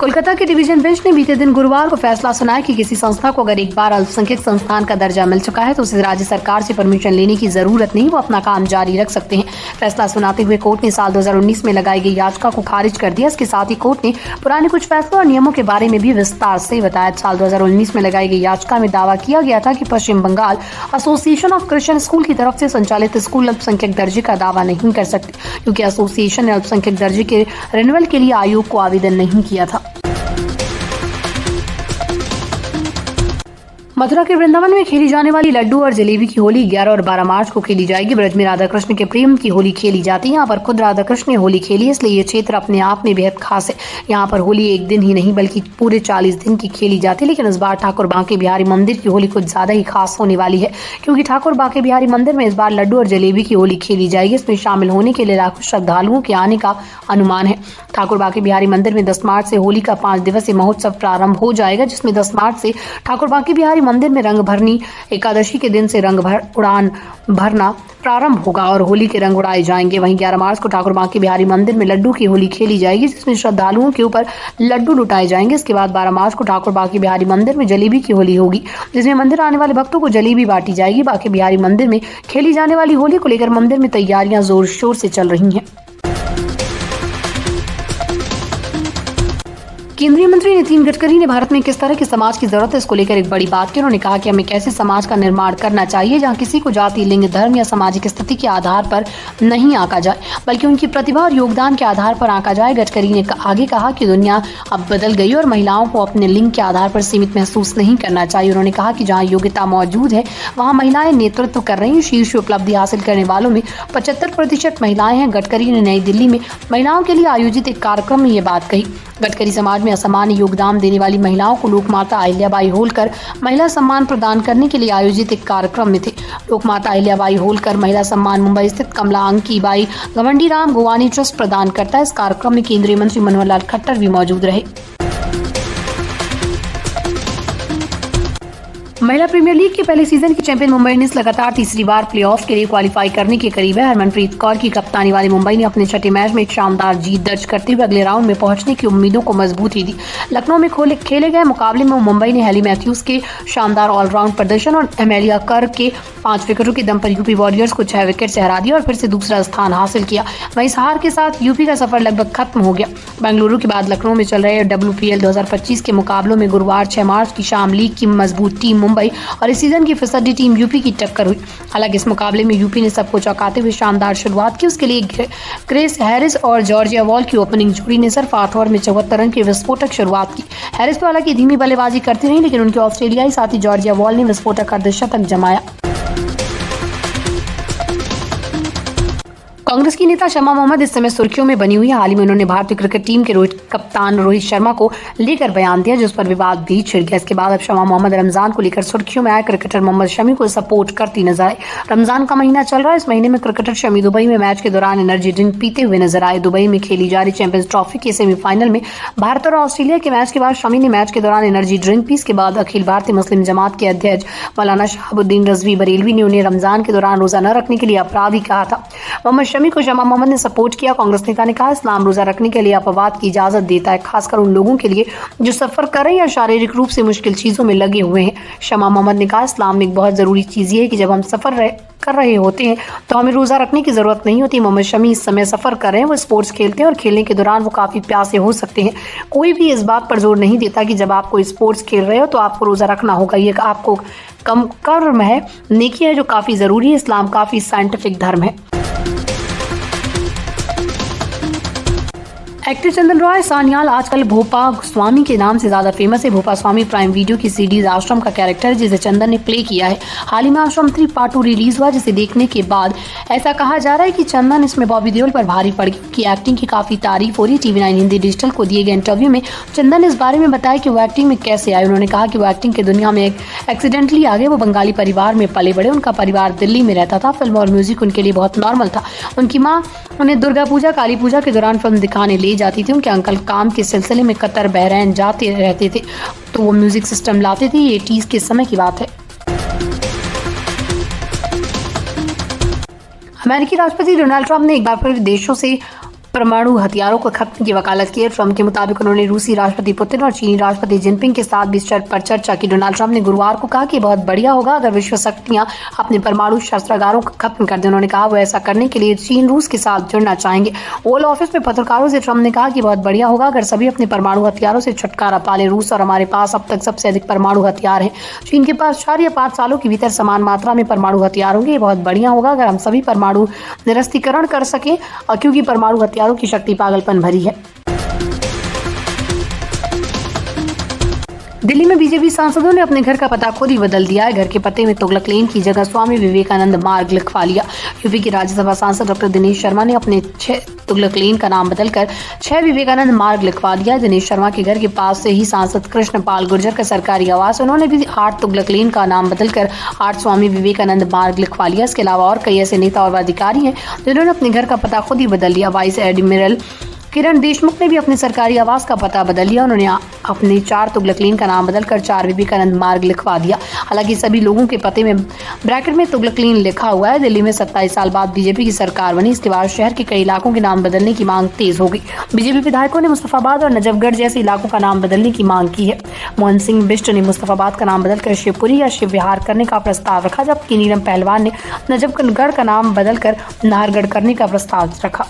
कोलकाता के division bench ने बीते दिन गुरुवार को फैसला सुनाया कि किसी संस्था को अगर एक बार अल्पसंख्यक संस्थान का दर्जा मिल चुका है तो उसे राज्य सरकार से परमिशन लेने की जरूरत नहीं, वो अपना काम जारी रख सकते हैं। फैसला सुनाते हुए कोर्ट ने साल 2019 में लगाई गई याचिका को खारिज कर दिया। इसके साथ ही कोर्ट ने पुराने कुछ फैसलों और नियमों के बारे में भी विस्तार से बताया। साल 2019 में लगाई गई याचिका में दावा किया गया था कि Paschim Bengal association of Christian school की तरफ से संचालित स्कूल अल्पसंख्यक दर्जे का दावा नहीं कर सकते, क्योंकि एसोसिएशन ने अल्पसंख्यक दर्जे के रिन्यूअल के लिए आयोग को आवेदन नहीं किया था। मथुरा के वृंदावन में खेली जाने वाली लड्डू और जलेबी की होली 11 और 12 मार्च को खेली जाएगी। ब्रज में राधा कृष्ण के प्रेम की होली खेली जाती है। यहाँ पर खुद राधा कृष्ण ने होली खेली, इसलिए ये क्षेत्र अपने आप में बेहद खास है। यहाँ पर होली एक दिन ही नहीं बल्कि पूरे 40 दिन की खेली जाती है। लेकिन इस बार ठाकुर बांके बिहारी मंदिर की होली कुछ ज्यादा ही खास होने वाली है, क्योंकि ठाकुर बांके बिहारी मंदिर में इस बार लड्डू और जलेबी की होली खेली जाएगी। इसमें शामिल होने के लिए लाखों श्रद्धालुओं के आने का अनुमान है। ठाकुर बांके बिहारी मंदिर में 10 मार्च से होली का 5 दिवसीय महोत्सव प्रारंभ हो जाएगा, जिसमें 10 मार्च से ठाकुर बांके बिहारी मंदिर में रंग भरनी एकादशी के दिन से उड़ान भरना प्रारंभ होगा और होली के रंग उड़ाए जाएंगे। वहीं 11 मार्च को ठाकुर बांके बिहारी मंदिर में लड्डू की होली खेली जाएगी, जिसमें श्रद्धालुओं के ऊपर लड्डू लुटाए जाएंगे। इसके बाद 12 मार्च को ठाकुर बांके बिहारी मंदिर में जलेबी की होली होगी, जिसमें मंदिर आने वाले भक्तों को जलेबी बांटी जाएगी। बांके बिहारी मंदिर में खेली जाने वाली होली को लेकर मंदिर में तैयारियां जोर शोर से चल रही हैं। केंद्रीय मंत्री नितिन गडकरी ने भारत में किस तरह के समाज की जरूरत है, इसको लेकर एक बड़ी बात की। उन्होंने कहा कि हमें कैसे समाज का निर्माण करना चाहिए जहां किसी को जाति, लिंग, धर्म या सामाजिक स्थिति के आधार पर नहीं आंका जाए, बल्कि उनकी प्रतिभा और योगदान के आधार पर आंका जाए। गडकरी ने आगे कहा कि दुनिया अब बदल गई और महिलाओं को अपने लिंग के आधार पर सीमित महसूस नहीं करना चाहिए। उन्होंने कहा कि जहाँ योग्यता मौजूद है वहाँ महिलाएं नेतृत्व कर रही हैं। शीर्ष उपलब्धि हासिल करने वालों में 75% महिलाएं हैं। गडकरी ने नई दिल्ली में महिलाओं के लिए आयोजित एक कार्यक्रम में ये बात कही। गडकरी समाज में असामान्य योगदान देने वाली महिलाओं को लोकमाता अहिल्याबाई होलकर महिला सम्मान प्रदान करने के लिए आयोजित एक कार्यक्रम में थे। लोकमाता अहिल्याबाई होलकर महिला सम्मान मुंबई स्थित कमला अंकीबाई गवंडीराम गोवानी ट्रस्ट प्रदान करता है। इस कार्यक्रम में केंद्रीय मंत्री मनोहर लाल खट्टर भी मौजूद रहे। महिला प्रीमियर लीग के पहले सीजन की चैंपियन मुंबई इंडियंस लगातार तीसरी बार प्लेऑफ के लिए क्वालिफाई करने के करीब है। हरमनप्रीत कौर की कप्तानी वाली मुंबई ने अपने छठे मैच में एक शानदार जीत दर्ज करते हुए अगले राउंड में पहुंचने की उम्मीदों को मजबूती दी। लखनऊ में खेले गए मुकाबले में मुंबई ने हेली मैथ्यूज के शानदार ऑलराउंड प्रदर्शन और एमेलिया कर के 5 विकेटों के दम पर यूपी वॉरियर्स को 6 विकेट से हरा दिया और फिर से दूसरा स्थान हासिल किया। वहीं इस हार के साथ यूपी का सफर लगभग खत्म हो गया। बेंगलुरु के बाद लखनऊ में चल रहे WPL 2025 के मुकाबलों में गुरुवार 6 मार्च की शाम लीग की मजबूत टीम मुंबई और इस सीजन की फिसड्डी टीम यूपी की टक्कर हुई। हालांकि इस मुकाबले में यूपी ने सबको चौंकाते हुए शानदार शुरुआत की। उसके लिए ग्रेस हैरिस और जॉर्जिया वॉल की ओपनिंग जोड़ी ने सिर्फ 8 ओवर में 74 रन की विस्फोटक शुरुआत की। हैरिस तो हालांकि धीमी बल्लेबाजी करती रही, लेकिन उनके ऑस्ट्रेलियाई साथी जॉर्जिया वॉल ने विस्फोटक अर्धशतक जमाया। कांग्रेस की नेता शमा मोहम्मद इस समय सुर्खियों में बनी हुई है। हाल ही में उन्होंने भारतीय क्रिकेट टीम के कप्तान रोहित शर्मा को लेकर बयान दिया, जिस पर विवाद भी छिड़ गया। इसके बाद अब शमा मोहम्मद रमजान को लेकर सुर्खियों में आए क्रिकेटर मोहम्मद शमी को सपोर्ट करती नजर आए। रमजान का महीना चल रहा है। इस महीने में क्रिकेटर शमी दुबई में मैच के दौरान एनर्जी ड्रिंक पीते हुए नजर आए। दुबई में खेली जा रही चैंपियंस ट्रॉफी के सेमीफाइनल में भारत और ऑस्ट्रेलिया के मैच के बाद शमी ने मैच के दौरान एनर्जी ड्रिंक पी। इसके बाद अखिल भारतीय मुस्लिम जमात के अध्यक्ष मौलाना शहाबुद्दीन रजवी बरेलवी ने उन्हें रमजान के दौरान रोजा न रखने के लिए अपराधी कहा था। मोहम्मद शमी को शमा मोहम्मद ने सपोर्ट किया। कांग्रेस नेता ने कहा, इस्लाम रोजा रखने के लिए अपवाद की इजाजत देता है, खासकर उन लोगों के लिए जो सफर कर रहे हैं या शारीरिक रूप से मुश्किल चीजों में लगे हुए हैं। शमा मोहम्मद ने कहा, इस्लाम में एक बहुत जरूरी चीज ये है कि जब हम सफर कर रहे होते हैं तो हमें रोजा रखने की जरूरत नहीं होती। मोहम्मद शमी इस समय सफर कर रहे हैं, वो स्पोर्ट्स खेलते हैं और खेलने के दौरान वो काफी प्यासे हो सकते हैं। कोई भी इस बात पर जोर नहीं देता कि जब आप कोई स्पोर्ट्स खेल रहे हो तो आपको रोजा रखना होगा। ये आपको कम कर्म है, नेकी है जो काफी जरूरी है। इस्लाम काफी साइंटिफिक धर्म है। एक्टर चंदन रॉय सान्याल आजकल भोपा स्वामी के नाम से ज्यादा फेमस है। भोपा स्वामी प्राइम वीडियो की सीरीज आश्रम का कैरेक्टर है, जिसे चंदन ने प्ले किया है। हाल ही में आश्रम 3 पार्ट 2 रिलीज हुआ, जिसे देखने के बाद ऐसा कहा जा रहा है कि चंदन इसमें बॉबी देओल पर भारी पड़ गई। उनकी एक्टिंग की काफी तारीफ हो रही है। TV9 हिंदी डिजिटल को दिए गए इंटरव्यू में चंदन ने इस बारे में बताया कि वो एक्टिंग में कैसे आए। उन्होंने कहा कि वो एक्टिंग की दुनिया में एक्सीडेंटली आ गए। वो बंगाली परिवार में पले बड़े। उनका परिवार दिल्ली में रहता था। फिल्म और म्यूजिक उनके लिए बहुत नॉर्मल था। उनकी माँ उन्हें दुर्गा पूजा, काली पूजा के दौरान फिल्म दिखाने ले जाती थी। उनके अंकल काम के सिलसिले में कतर, बहरैन जाते रहते थे, तो वो म्यूजिक सिस्टम लाते थे। ये 80s के समय की बात है। अमेरिकी राष्ट्रपति डोनाल्ड ट्रंप ने एक बार फिर देशों से परमाणु हथियारों को खत्म की वकालत की है। ट्रंप के मुताबिक उन्होंने रूसी राष्ट्रपति पुतिन और चीनी राष्ट्रपति जिनपिंग के साथ भी इस पर चर्चा की। डोनाल्ड ट्रंप ने गुरुवार को कहा कि बहुत बढ़िया होगा अगर विश्व शक्तियां अपने परमाणु शस्त्रागारों को खत्म कर दें। उन्होंने कहा वो ऐसा करने के लिए चीन रूस के साथ जुड़ना चाहेंगे। ओवल ऑफिस में पत्रकारों से ट्रंप ने कहा कि बहुत बढ़िया होगा अगर सभी अपने परमाणु हथियारों से छुटकारा पा लें। रूस और हमारे पास अब तक सबसे अधिक परमाणु हथियार हैं। चीन के पास 4 या 5 सालों के भीतर समान मात्रा में परमाणु हथियार होंगे। ये बहुत बढ़िया होगा अगर हम सभी परमाणु निरस्तीकरण कर सकें, क्योंकि परमाणु हथियारों की शक्ति पागलपन भरी है। दिल्ली में बीजेपी सांसदों ने अपने घर का पता खुद ही बदल दिया है। घर के पते में तुगलक लेन की जगह स्वामी विवेकानंद मार्ग लिखवा लिया। यूपी के राज्यसभा सांसद डॉक्टर दिनेश शर्मा ने अपने 6 तुगलक लेन का नाम बदलकर 6 विवेकानंद मार्ग लिखवा दिया। दिनेश शर्मा के घर के पास से ही सांसद कृष्णपाल गुर्जर का सरकारी आवास, उन्होंने भी 8 तुगलक लेन का नाम बदलकर 8 स्वामी विवेकानंद मार्ग लिखवा लिया। इसके अलावा और कई ऐसे नेता और अधिकारी हैं जिन्होंने अपने घर का पता खुद ही बदल लिया। वाइस एडमिरल किरण देशमुख ने भी अपने सरकारी आवास का पता बदल लिया। उन्होंने अपने 4 तुगलक लेन का नाम बदलकर 4 विवेकानंद मार्ग लिखवा दिया। हालांकि सभी लोगों के पते में ब्रैकेट में तुगलक लेन लिखा हुआ है। दिल्ली में 27 साल बाद बीजेपी की सरकार बनी। इसके बाद शहर के कई इलाकों के नाम बदलने की मांग तेज हो गई। बीजेपी विधायकों ने मुस्तफाबाद और नजफगढ़ जैसे इलाकों का नाम बदलने की मांग की है। मोहन सिंह बिष्ट ने मुस्तफाबाद का नाम बदलकर शिवपुरी या शिव विहार करने का प्रस्ताव रखा, जबकि नीलम पहलवान ने नजफगढ़ का नाम बदलकर नाहरगढ़ करने का प्रस्ताव रखा।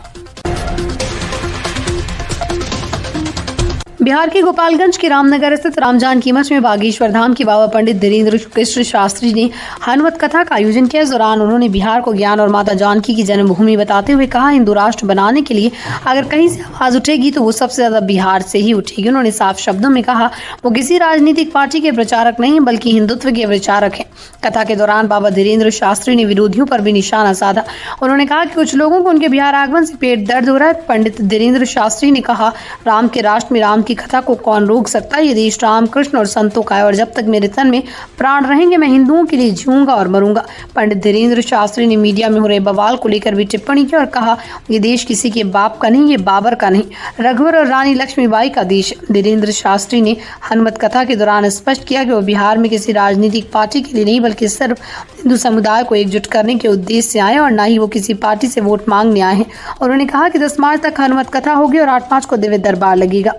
बिहार के गोपालगंज के रामनगर स्थित राम जानकी मठ में बागेश्वर धाम के बाबा पंडित धीरेन्द्र कृष्ण शास्त्री ने हनुमत कथा का आयोजन किया। इस दौरान उन्होंने बिहार को ज्ञान और माता जानकी की जन्मभूमि बताते हुए कहा, हिंदू राष्ट्र बनाने के लिए अगर कहीं से आवाज उठेगी तो वो सबसे ज्यादा बिहार से ही उठेगी। उन्होंने साफ शब्दों में कहा वो किसी राजनीतिक पार्टी के प्रचारक नहीं बल्कि हिंदुत्व के प्रचारक है। कथा के दौरान बाबा धीरेन्द्र शास्त्री ने विरोधियों पर भी निशाना साधा। उन्होंने कहा कि कुछ लोगों को उनके बिहार आगमन से पेट दर्द हो रहा है। पंडित धीरेन्द्र शास्त्री ने कहा, राम के राष्ट्र में राम की कथा को कौन रोक सकता है। ये देश राम कृष्ण और संतों का है और जब तक मेरे तन में प्राण रहेंगे मैं हिंदुओं के लिए जीऊंगा और मरूंगा। पंडित धीरेन्द्र शास्त्री ने मीडिया में हो रहे बवाल को लेकर भी टिप्पणी की और कहा, ये देश किसी के बाप का नहीं, ये बाबर का नहीं, रघुवर और रानी लक्ष्मीबाई का देश। धीरेन्द्र शास्त्री ने हनुमत कथा के दौरान स्पष्ट किया कि वो बिहार में किसी राजनीतिक पार्टी के लिए नहीं बल्कि सिर्फ हिंदू समुदाय को एकजुट करने के उद्देश्य से आए और न ही वो किसी पार्टी से वोट मांगने आए हैं। उन्होंने कहा कि 10 मार्च तक हनुमत कथा होगी और 8 मार्च को दिव्य दरबार लगेगा।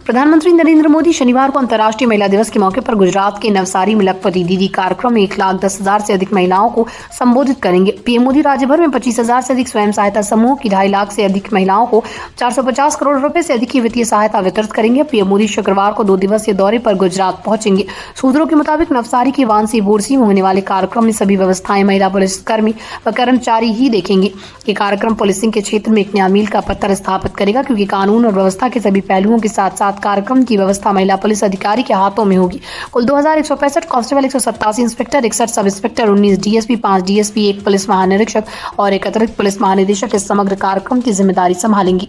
प्रधानमंत्री नरेंद्र मोदी शनिवार को अंतर्राष्ट्रीय महिला दिवस के मौके पर गुजरात के नवसारी में लखपति दीदी कार्यक्रम में 1,10,000 से अधिक महिलाओं को संबोधित करेंगे। पीएम मोदी राज्य भर में 25,000 से अधिक स्वयं सहायता समूह की 2.5 लाख से अधिक महिलाओं को 450 करोड़ रुपए से अधिक की वित्तीय सहायता वितरित करेंगे। पीएम मोदी शुक्रवार को 2 दिवसीय दौरे पर गुजरात पहुंचेंगे। सूत्रों के मुताबिक नवसारी की वानसी बोरसी में होने वाले कार्यक्रम में सभी व्यवस्थाएं महिला पुलिसकर्मी व कर्मचारी ही देखेंगे। ये कार्यक्रम पुलिसिंग के क्षेत्र में एक नया मील का पत्थर स्थापित करेगा, क्योंकि कानून और व्यवस्था के सभी पहलुओं के साथ साथ कार्यक्रम की व्यवस्था महिला पुलिस अधिकारी के हाथों में होगी। कुल 2165 constable, 187 inspector, 61 sub inspector, 19 DSP, 5 DSP, 1 police महानिरीक्षक और 1 अतिरिक्त पुलिस महानिदेशक इस समग्र कार्यक्रम की जिम्मेदारी संभालेंगी।